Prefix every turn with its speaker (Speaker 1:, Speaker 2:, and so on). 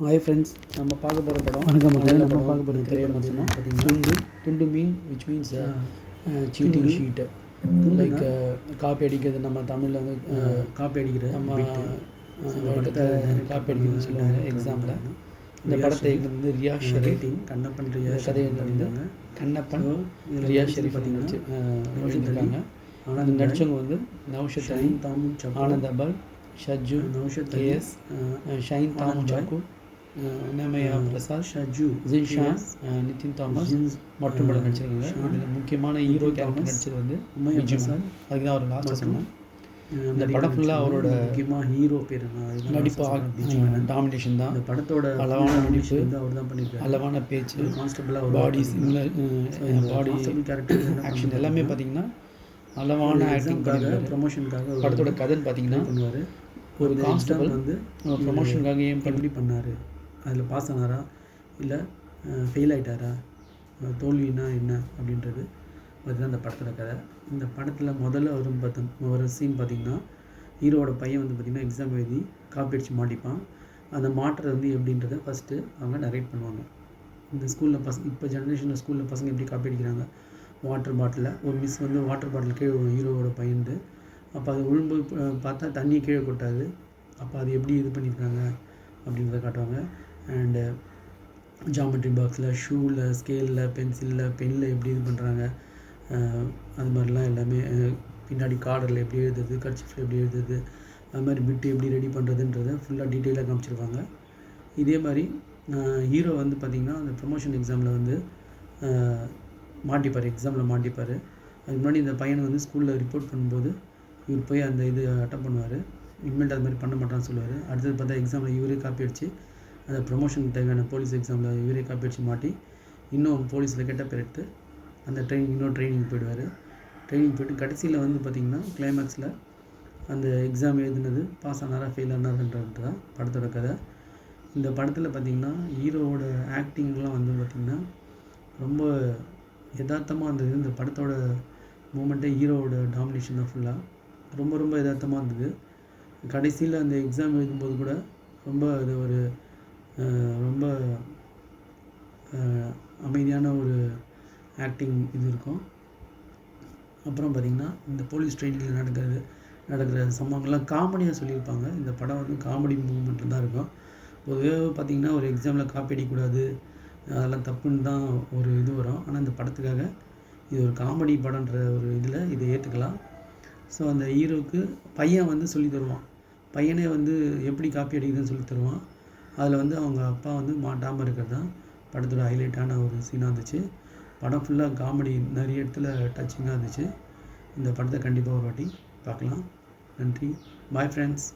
Speaker 1: Hi friends, நம்ம பார்க்க போகிற படம்
Speaker 2: வணக்கம் மக்களே.
Speaker 1: நம்ம பார்க்க போகிற திரைப்படம் பார்த்தீங்கன்னா துண்டு துண்டு மீன் which means cheating sheet, like copy அடிக்கிறது. நம்ம தமிழில் வந்து
Speaker 2: காப்பி அடிக்கிறது,
Speaker 1: நம்ம வழக்கத்தை காப்பி அடிக்கிறதுன்னு சொல்லுவாங்க எக்ஸாமில். இந்த படத்தை வந்து ரியா ஷெரீஃப்,
Speaker 2: கண்ணப்பன்
Speaker 1: கதையை வந்து கண்ணப்பன் ரியா ஷெரீஃப் எழுதியிருக்காங்க. ஆனால் நடிச்சவங்க வந்து நௌஷத் அலி, ஆனந்த் அபால், ஷஜ்ஜு,
Speaker 2: நௌஷத்
Speaker 1: கேஎஸ், ஷைன் தாமு சாக்கு, நேமையா பிரசாத், ஷஜ்ஜு, ஜின்ஷான், நிதின் தாமஸ் மற்றும் படம் நடிச்சிருக்காங்க. இதில் முக்கியமான ஹீரோ கேரக்டர் நடிச்சது வந்து விஜயன். அதுக்கு தான் அவர் லாஸ்ட்டாக சொன்னேன். இந்த படம் ஃபுல்லாக அவரோட
Speaker 2: முக்கியமாக ஹீரோ பேர்
Speaker 1: நடிப்பு டாமினேஷன் தான்.
Speaker 2: இந்த படத்தோட
Speaker 1: அளவான நடிப்பு,
Speaker 2: அவர் தான் பண்ணியிருக்காரு.
Speaker 1: அளவான பேச்சு,
Speaker 2: கான்ஸ்டபிளாக
Speaker 1: பாடி சிமிலர், பாடி
Speaker 2: கேரக்டர்
Speaker 1: ஆக்ஷன் எல்லாமே பார்த்தீங்கன்னா அளவான ஆக்டிங்காக,
Speaker 2: ப்ரமோஷனுக்காக.
Speaker 1: படத்தோட கதைன்னு பார்த்தீங்கன்னா
Speaker 2: பண்ணுவார்.
Speaker 1: ஒரு கான்ஸ்டபிள்
Speaker 2: வந்து
Speaker 1: ப்ரமோஷனுக்காக ஏன்
Speaker 2: எப்படி பண்ணார், அதில் பாஸ் ஆனாரா இல்லை ஃபெயில் ஆகிட்டாரா, தோல்வினா என்ன அப்படின்றது அதுதான் இந்த படத்தோட கதை. இந்த படத்தில் முதல்ல ஒரு சீன் பார்த்திங்கன்னா, ஹீரோவோட பையன் வந்து பார்த்திங்கன்னா எக்ஸாம் எழுதி காப்பி அடித்து மாட்டிப்பான். அந்த மாட்டுறது வந்து எப்படின்றத ஃபஸ்ட்டு அவங்க நரேட் பண்ணுவாங்க. இந்த ஸ்கூலில் இப்போ ஜென்ரேஷனில் ஸ்கூலில் பசங்க எப்படி காப்பி அடிக்கிறாங்க, வாட்டர் பாட்டிலில் ஒரு மிஸ் வந்து வாட்டர் பாட்டில் கீழே ஹீரோவோட பையன்ட்டு, அப்போ அது விழும்போது பார்த்தா தண்ணியை கீழே கொட்டாது. அப்போ அது எப்படி இது பண்ணியிருக்காங்க அப்படின்றத காட்டுவாங்க. அண்டு ஜாமெட்ரி பாக்ஸில், ஷூவில், ஸ்கேலில், பென்சிலில், பெனில் எப்படி இது பண்ணுறாங்க, அது மாதிரிலாம் எல்லாமே. பின்னாடி கார்டரில் எப்படி எழுதுறது, கர்ச்சீஃபில் எப்படி எழுதுறது, அது மாதிரி பிட்டு எப்படி ரெடி பண்ணுறதுன்றதை ஃபுல்லாக டீட்டெயிலாக காமிச்சிருப்பாங்க. இதே மாதிரி ஹீரோ வந்து பார்த்திங்கன்னா அந்த ப்ரமோஷன் எக்ஸாமில் வந்து மாட்டிப்பார், எக்ஸாமில் மாட்டிப்பார். அதுக்கு முன்னாடி இந்த பையனை வந்து ஸ்கூலில் ரிப்போர்ட் பண்ணும்போது இவர் போய் அந்த இது அட்டன் பண்ணுவார். இனிமேல் அது மாதிரி பண்ண மாட்டான்னு சொல்லுவார். அடுத்தது பார்த்தா எக்ஸாமில் இவரே காப்பி அடித்து அந்த ப்ரமோஷனுக்கு தேவையான போலீஸ் எக்ஸாமில் இவரே காப்பி அடித்து மாட்டி இன்னும் போலீஸில் கெட்ட பேர் எடுத்து அந்த ட்ரைனிங் போயிடுவார். ட்ரைனிங் போய்ட்டு கடைசியில் வந்து பார்த்திங்கன்னா கிளைமேக்ஸில் அந்த எக்ஸாம் எழுதுனது பாஸ் ஆனாரா ஃபெயில் ஆனார்ன்றது தான் படத்தோட கதை. இந்த படத்தில் பார்த்திங்கன்னா ஹீரோவோட ஆக்டிங்லாம் வந்து பார்த்திங்கன்னா ரொம்ப யதார்த்தமாக இருந்தது. இந்த படத்தோட மூமெண்ட்டே ஹீரோவோட டாமினேஷன் தான் ஃபுல்லாக ரொம்ப ரொம்ப யதார்த்தமாக இருந்தது. கடைசியில் அந்த எக்ஸாம் எழுதும்போது கூட ரொம்ப அது ஒரு ரொம்ப அமைதியான ஒரு ஆக்டிங் இது இருக்கும். அப்புறம் பார்த்திங்கன்னா இந்த போலீஸ் ட்ரைனிங்கில் நடக்கிற சம்பவங்கள்லாம் காமெடியாக சொல்லியிருப்பாங்க. இந்த படம் வந்து காமெடி மூமெண்ட்டில் தான் இருக்கும். பொதுவாக பார்த்திங்கன்னா ஒரு எக்ஸாமில் காப்பி அடிக்கக்கூடாது, அதெல்லாம் தப்புன்னு தான் ஒரு இது வரும். ஆனால் இந்த படத்துக்காக இது ஒரு காமெடி படன்ற ஒரு இதில் இதை ஏற்றுக்கலாம். ஸோ அந்த ஹீரோவுக்கு பையன் வந்து சொல்லி தருவான், பையனே வந்து எப்படி காப்பி அடிக்கிறதுன்னு சொல்லி தருவான். அதில் வந்து அவங்க அப்பா வந்து மாட்டாமல் இருக்கிறது தான் படத்தோட ஹைலைட்டான ஒரு சீனாக இருந்துச்சு. படம் ஃபுல்லாக காமெடி, நிறைய இடத்துல டச்சிங்காக இருந்துச்சு. இந்த படத்தை கண்டிப்பாக ஒரு வாட்டி பார்க்கலாம். நன்றி. Bye friends.